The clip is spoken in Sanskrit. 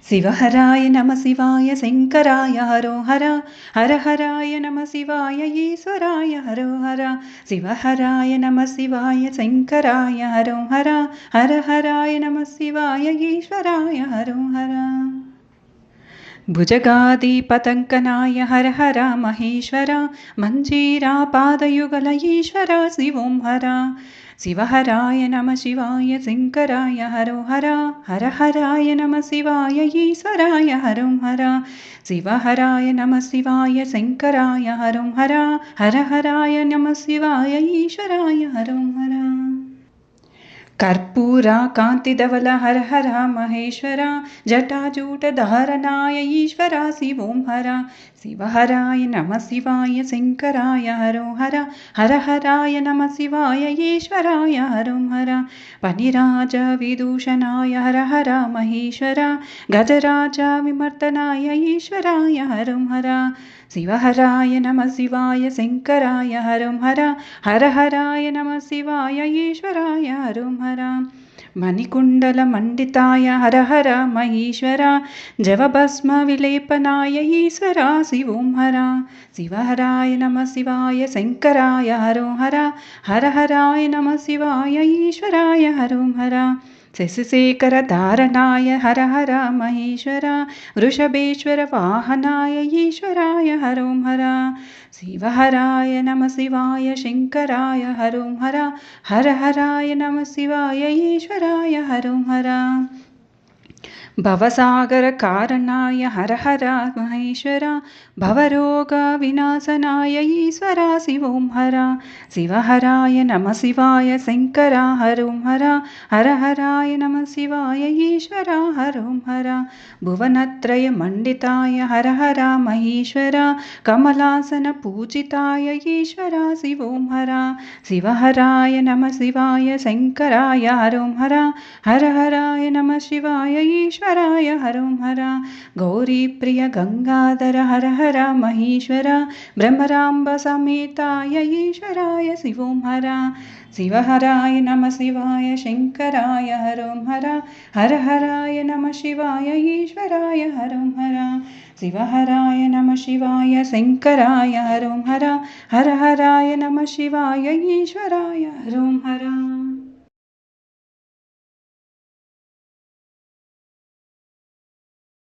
शिवहराय नमः शिवाय शङ्कराय हरो हर हर हराय नमः शिवाय ईश्वराय हरो हर शिवहराय नमः शिवाय शङ्कराय हरो हर हर हराय नमः शिवाय ईश्वराय हरो हर भुजगादिपतङ्कनाय हर हर महेश्वर मञ्जीरापादयुगल ईश्वर शिवों हर शिवहराय नमः शिवाय शङ्कराय हरो हर हर हराय नमः शिवाय ईश्वराय हरो हर शिवहराय नमः शिवाय शङ्कराय हरो हर हर हराय नमः शिवाय ईश्वराय हरो हर कर्पूर कान्तिधवल हर हर महेश्वर जटाजूटधारणाय ईश्वर शिवों हर शिवहराय नमः शिवाय शङ्कराय हरो हर हर हराय नमः शिवाय ईश्वराय हरो हर पनिराज विदूषणाय हर हर महेश्वर गजराज विमर्दनाय ईश्वराय हरो हर शिवहराय नमः शिवाय शङ्कराय हरो हर हर हराय नमः शिवाय ईश्वराय हरो हर मणिकुण्डलमण्डिताय हर हर महेश्वर जवभस्मविलेपनाय ईश्वर शिवों हर शिवहराय नमः शिवाय शङ्कराय हरो हर हर हराय नमः शिवाय ईश्वराय हरो हर शशिशेखरधारणाय हर हर महेश्वर वृषभेश्वर वाहनाय ईश्वराय हरो हर शिवहराय नमः शिवाय शङ्कराय हरो हर हर हराय नमः शिवाय ईश्वराय हरो हर भवसागरकारणाय हर हर महेश्वर भवरोगविनाशनाय ईश्वर शिवों हर शिवहराय नमः शिवाय शङ्करा हरो हर हर हराय नमः शिवाय ईश्वर हरो हर भुवनत्रयमण्डिताय हर हर महेश्वर कमलासनपूजिताय ईश्वर शिवों हर शिवहराय नमः शिवाय शङ्कराय हरो हर हर हराय नमः शिवाय ईश्वराय हरो हर गौरीप्रिय गंगाधर हर हर महेश्वर ब्रह्मराम्ब समेताय ईश्वराय शिवों हर शिवहराय नमः शिवाय शङ्कराय हरो हर हर हराय नमः शिवाय ईश्वराय हरो हर शिवहराय नमः शिवाय शङ्कराय हरो हर हर हराय नमः शिवाय ईश्वराय हरो हर।